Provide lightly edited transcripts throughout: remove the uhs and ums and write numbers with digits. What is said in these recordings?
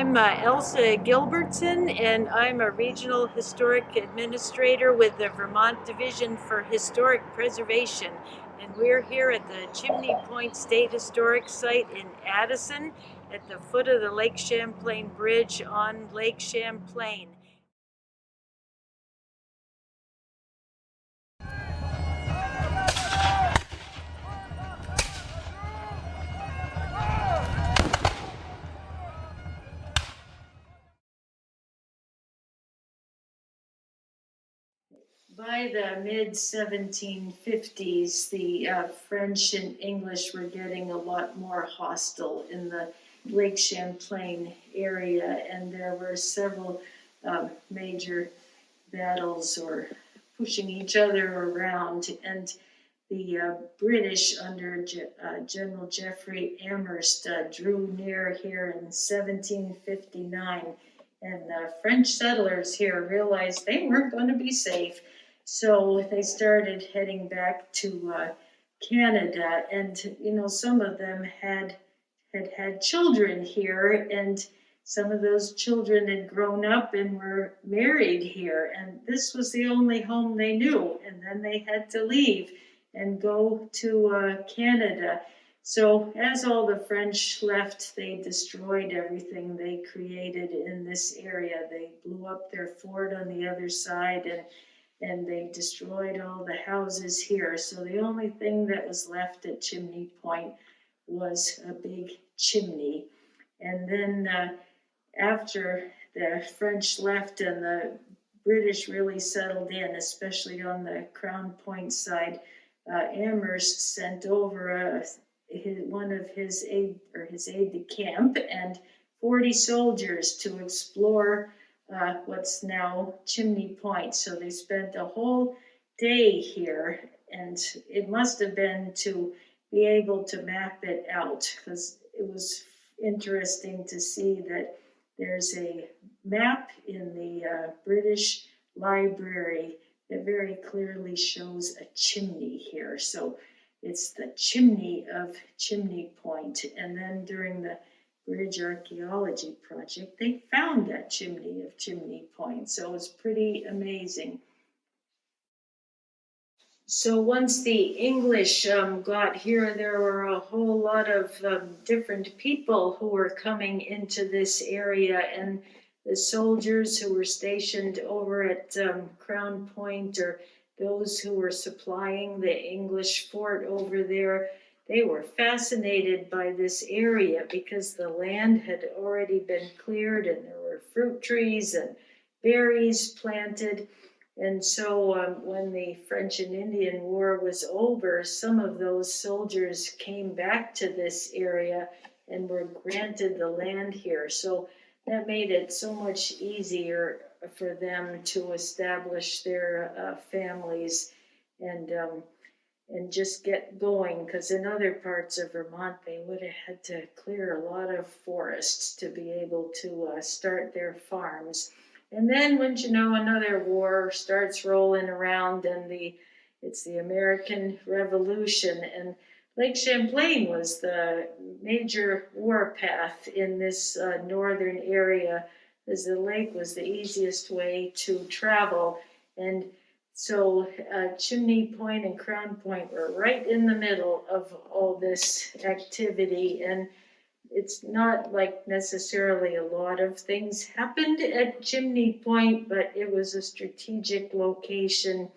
I'm Elsa Gilbertson, and I'm a Regional Historic Administrator with the Vermont Division for Historic Preservation. And we're here at the Chimney Point State Historic Site in Addison at the foot of the Lake Champlain Bridge on Lake Champlain. By the mid-1750s, the French and English were getting a lot more hostile in the Lake Champlain area, and there were several major battles or pushing each other around. And the British under General Geoffrey Amherst drew near here in 1759, and the French settlers here realized they weren't going to be safe. So they started heading back to Canada, and some of them had children here, and some of those children had grown up and were married here, and this was the only home they knew. And then they had to leave and go to Canada. So as all the French left, they destroyed everything they created in this area. They blew up their fort on the other side, and they destroyed all the houses here. So the only thing that was left at Chimney Point was a big chimney. And then after the French left and the British really settled in, especially on the Crown Point side, Amherst sent over one of his aide-de-camp and 40 soldiers to explore what's now Chimney Point. So they spent a whole day here, and it must have been to be able to map it out, because it was interesting to see that there's a map in the British Library that very clearly shows a chimney here. So it's the chimney of Chimney Point. And then during the Bridge Archaeology Project, they found that chimney of Chimney Point. So it's pretty amazing. So once the English got here, there were a whole lot of different people who were coming into this area, and the soldiers who were stationed over at Crown Point, or those who were supplying the English fort over there, they were fascinated by this area because the land had already been cleared and there were fruit trees and berries planted. And so when the French and Indian War was over, some of those soldiers came back to this area and were granted the land here. So that made it so much easier for them to establish their families and just get going, because in other parts of Vermont, they would have had to clear a lot of forests to be able to start their farms. And then, wouldn't you know, another war starts rolling around, and it's the American Revolution, and Lake Champlain was the major warpath in this northern area, as the lake was the easiest way to travel. And so Chimney Point and Crown Point were right in the middle of all this activity, and it's not like necessarily a lot of things happened at Chimney Point, but it was a strategic location,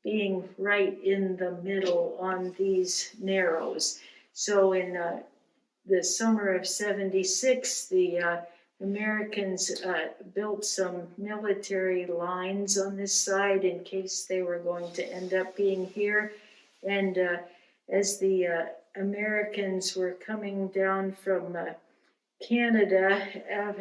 being right in the middle on these narrows. So in the summer of '76, the Americans built some military lines on this side in case they were going to end up being here. And as the Americans were coming down from Canada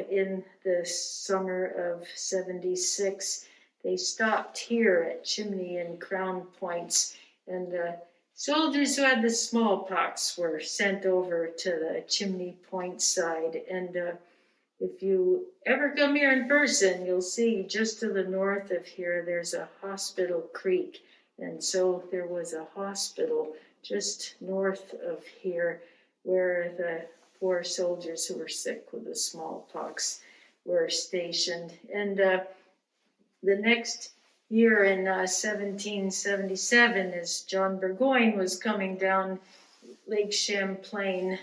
in the summer of '76, they stopped here at Chimney and Crown Points, and soldiers who had the smallpox were sent over to the Chimney Point side. And if you ever come here in person, you'll see just to the north of here, there's a Hospital Creek. And so there was a hospital just north of here where the poor soldiers who were sick with the smallpox were stationed. And the next year in 1777, as John Burgoyne was coming down Lake Champlain,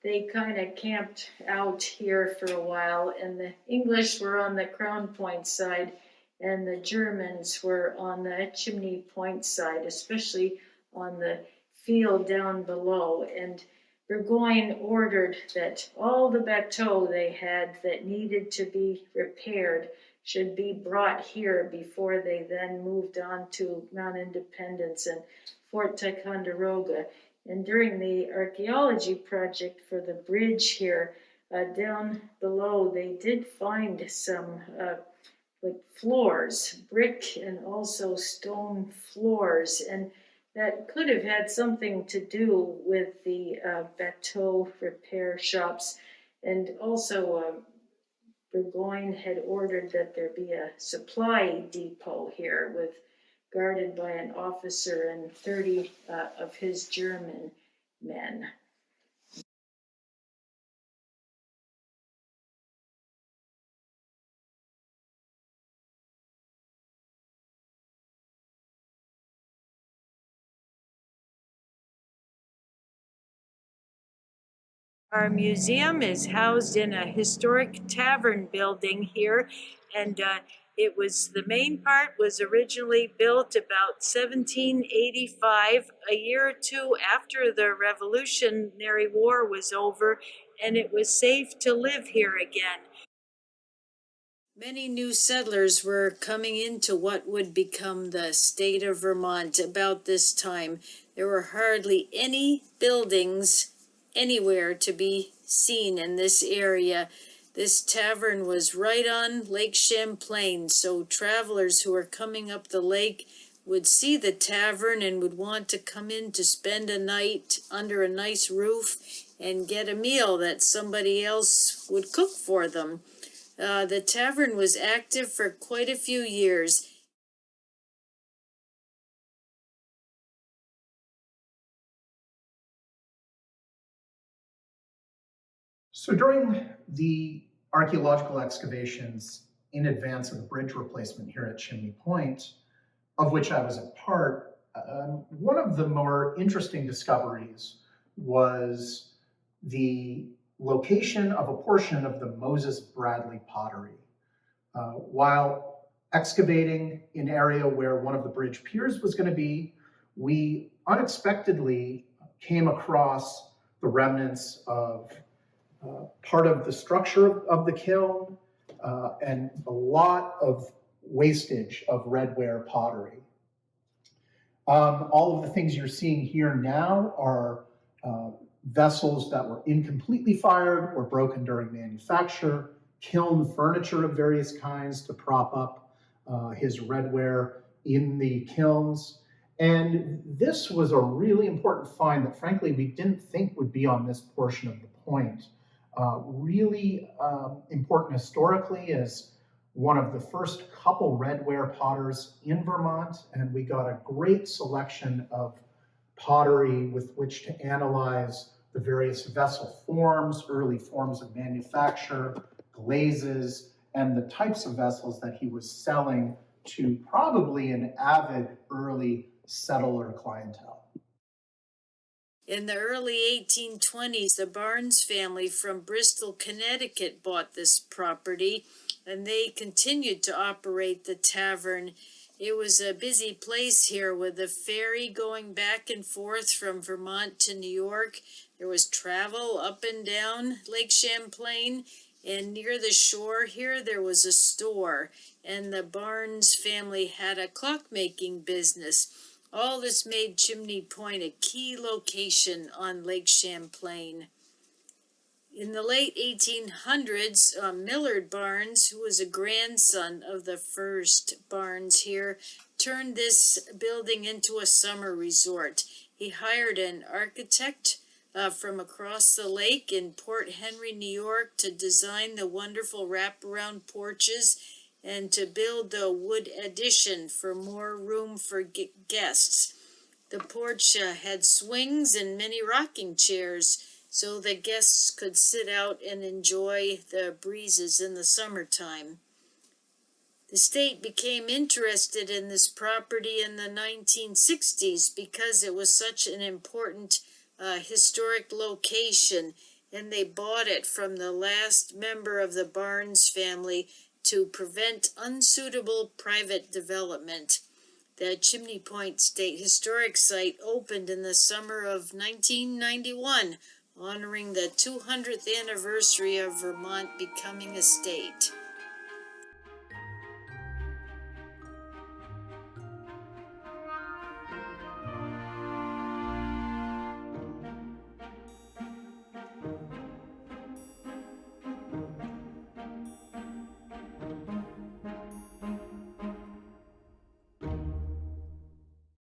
they kind of camped out here for a while, and the English were on the Crown Point side, and the Germans were on the Chimney Point side, especially on the field down below. And Burgoyne ordered that all the bateaux they had that needed to be repaired should be brought here before they then moved on to Mount Independence and Fort Ticonderoga. And during the archaeology project for the bridge here, down below, they did find some like floors, brick and also stone floors. And that could have had something to do with the bateau repair shops. And also, Burgoyne had ordered that there be a supply depot here with guarded by an officer and 30 of his German men. Our museum is housed in a historic tavern building here, and it was the main part was originally built about 1785, a year or two after the Revolutionary War was over, and it was safe to live here again. Many new settlers were coming into what would become the state of Vermont about this time. There were hardly any buildings anywhere to be seen in this area. This tavern was right on Lake Champlain, so travelers who were coming up the lake would see the tavern and would want to come in to spend a night under a nice roof and get a meal that somebody else would cook for them. The tavern was active for quite a few years. So during the archaeological excavations in advance of the bridge replacement here at Chimney Point, of which I was a part, one of the more interesting discoveries was the location of a portion of the Moses Bradley pottery. While excavating an area where one of the bridge piers was going to be, we unexpectedly came across the remnants of part of the structure of the kiln and a lot of wastage of redware pottery. All of the things you're seeing here now are vessels that were incompletely fired or broken during manufacture, kiln furniture of various kinds to prop up his redware in the kilns. And this was a really important find that frankly we didn't think would be on this portion of the point. Really important historically as one of the first couple redware potters in Vermont, and we got a great selection of pottery with which to analyze the various vessel forms, early forms of manufacture, glazes, and the types of vessels that he was selling to probably an avid early settler clientele. In the early 1820s, the Barnes family from Bristol, Connecticut bought this property, and they continued to operate the tavern. It was a busy place here with a ferry going back and forth from Vermont to New York. There was travel up and down Lake Champlain, and near the shore here there was a store, and the Barnes family had a clockmaking business. All this made Chimney Point a key location on Lake Champlain. In the late 1800s, Millard Barnes, who was a grandson of the first Barnes here, turned this building into a summer resort. He hired an architect from across the lake in Port Henry, New York, to design the wonderful wraparound porches and to build the wood addition for more room for guests. The porch had swings and many rocking chairs. so the guests could sit out and enjoy the breezes in the summertime. The state became interested in this property in the 1960s because it was such an important historic location, and they bought it from the last member of the Barnes family to prevent unsuitable private development. The Chimney Point State Historic Site opened in the summer of 1991, honoring the 200th anniversary of Vermont becoming a state.